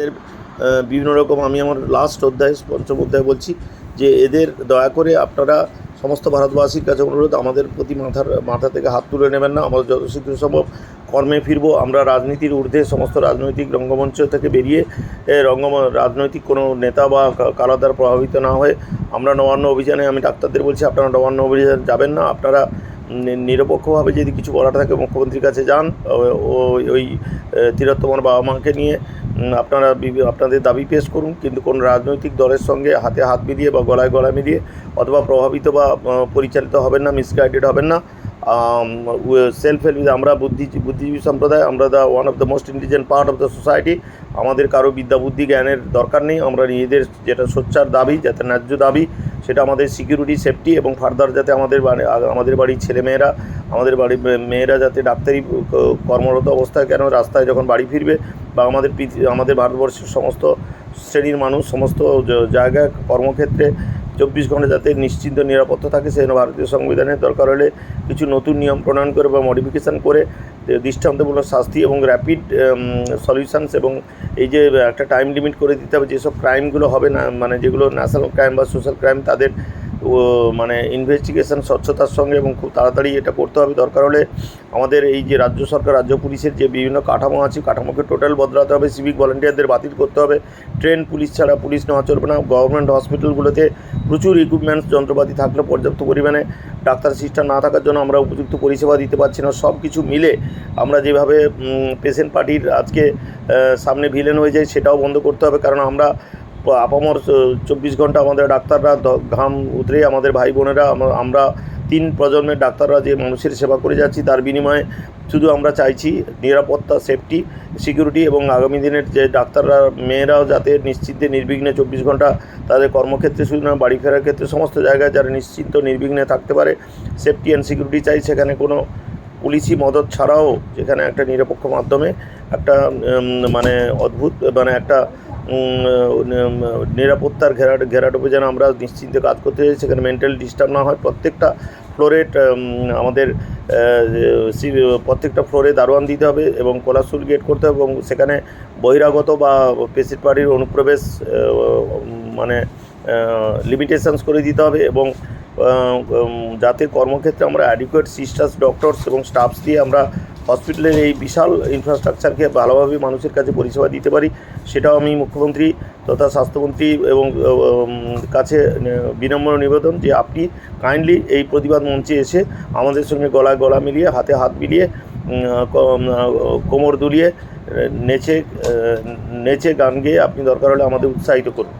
এদের বিভিন্ন রকম, আমি আমার লাস্ট অধ্যায় পঞ্চম অধ্যায় বলছি যে এদের দয়া করে আপনারা সমস্ত ভারতবাসীর কাছে অনুরোধ, আমাদের প্রতি মাথা থেকে হাত তুলে নেবেন না। আমরা যত শীঘ্র সম্ভব কর্মে ফিরবো। আমরা রাজনীতির ঊর্ধ্বে, সমস্ত রাজনৈতিক রঙ্গমঞ্চ থেকে বেরিয়ে রাজনৈতিক কোনো নেতা বা কারো দ্বারা প্রভাবিত না হয়ে আমরা নবান্ন অভিযানে, আমি ডাক্তারদের বলছি আপনারা নবান্ন অভিযান যাবেন না। আপনারা নিরপেক্ষভাবে যদি কিছু বলার থাকে মুখ্যমন্ত্রীর কাছে যান, ওই তিলোত্তমার বাবা মাকে নিয়ে আপনারা আপনাদের দাবি পেশ করুন, কিন্তু কোনো রাজনৈতিক দলের সঙ্গে হাতে হাত মিলিয়ে বা গলায় গলা মিলিয়ে অথবা প্রভাবিত বা পরিচালিত হবেন না, মিসগাইডেড হবেন না। সেলফ হেল্প, আমরা বুদ্ধিজীবী সম্প্রদায়, আমরা one of the most intelligent part of the society. আমাদের কারো বিদ্যা বুদ্ধি জ্ঞানের দরকার নেই। আমরা নিজেদের যেটা সোচ্চার দাবি, যাতে ন্যায্য দাবি, সেটা আমাদের সিকিউরিটি, সেফটি এবং ফার্দার যাতে আমাদের বাড়ির ছেলেমেয়েরা, আমাদের বাড়ির মেয়েরা যাতে ডাক্তারি কর্মরত অবস্থায় কেন রাস্তায় যখন বাড়ি ফিরবে, বা আমাদের ভারতবর্ষের সমস্ত শ্রেণীর মানুষ সমস্ত জায়গায় কর্মক্ষেত্রে 24 ঘন্টা যাতে নিশ্চিন্ত নিরাপত্তা থাকে, সেই জন্য ভারতীয় সংবিধানের দরকার হলে কিছু নতুন নিয়ম প্রণয়ন করে বা মডিফিকেশান করে দৃষ্টান্তমূলক শাস্তি এবং র্যাপিড সলিউশনস, এবং এই যে একটা টাইম লিমিট করে দিতে হবে যেসব ক্রাইমগুলো হবে না, মানে যেগুলো ন্যাশনাল ক্রাইম বা সোশ্যাল ক্রাইম, তাদের মানে ইনভেস্টিগেশন স্বচ্ছতার সঙ্গে এবং খুব তাড়াতাড়ি এটা করতে হবে। দরকার হলে আমাদের এই যে রাজ্য সরকার, রাজ্য পুলিশের যে বিভিন্ন কাঠামো আছে, কাঠামোকে টোটাল বদলাতে হবে। সিভিক ভলেন্টিয়ারদের বাতিল করতে হবে। ট্রেন পুলিশ ছাড়া পুলিশ নেওয়া চলবে না। গভর্নমেন্ট হসপিটালগুলোতে প্রচুর ইকুইপমেন্টস, যন্ত্রপাতি থাকলে পর্যাপ্ত পরিমাণে ডাক্তার সিস্টেম না থাকার জন্য আমরা উপযুক্ত পরিষেবা দিতে পারছি না। সব কিছু মিলে আমরা যেভাবে পেশেন্ট পার্টির আজকে সামনে ভিলেন হয়ে যায়, সেটাও বন্ধ করতে হবে। কারণ আমরা আপামর 24 ঘন্টা আমাদের ডাক্তাররা ঘাম উতরে, আমাদের ভাই বোনেরা, আমরা 3 প্রজন্মের ডাক্তাররা যে মানুষের সেবা করে যাচ্ছি, তার বিনিময়ে শুধু আমরা চাইছি নিরাপত্তা, সেফটি, সিকিউরিটি, এবং আগামী দিনের যে ডাক্তাররা মেয়েরাও যাতে নিশ্চিন্তে নির্বিঘ্নে 24 ঘন্টা তাদের কর্মক্ষেত্রে, শুধু না বাড়ি ফেরার ক্ষেত্রে সমস্ত জায়গায় যারা নিশ্চিন্ত নির্বিঘ্নে থাকতে পারে। সেফটি অ্যান্ড সিকিউরিটি চাই। সেখানে কোনো পুলিশি মদত ছাড়াও যেখানে একটা নিরপেক্ষ মাধ্যমে একটা মানে অদ্ভুত, মানে একটা নিরাপত্তার ঘেরাটোপে যেন আমরা নিশ্চিন্তে কাজ করতে চাই, সেখানে মেন্টাল ডিস্টার্ব না হয়। প্রত্যেকটা ফ্লোরে আমাদের প্রত্যেকটা ফ্লোরে দারোয়ান দিতে হবে এবং কোলাসুল গেট করতে হবে, এবং সেখানে বহিরাগত বা পেশেন্ট পার্টির অনুপ্রবেশ মানে লিমিটেশনস করে দিতে হবে, এবং যাতে কর্মক্ষেত্রে আমরা অ্যাডিকুয়েট সিস্টার্স, ডক্টরস এবং স্টাফস দিয়ে আমরা হসপিটালের এই বিশাল ইনফ্রাস্ট্রাকচারকে ভালোভাবে মানুষের কাছে পরিষেবা দিতে পারি। সেটাও আমি মুখ্যমন্ত্রী তথা স্বাস্থ্যমন্ত্রী এবং কাছে বিনম্র নিবেদন যে আপনি কাইন্ডলি এই প্রতিবাদ মঞ্চে এসে আমাদের সঙ্গে গলায় গলা মিলিয়ে, হাতে হাত মিলিয়ে, কোমর দুলিয়ে নেচে গান গেয়ে আপনি দরকার হলে আমাদের উৎসাহিত করুন।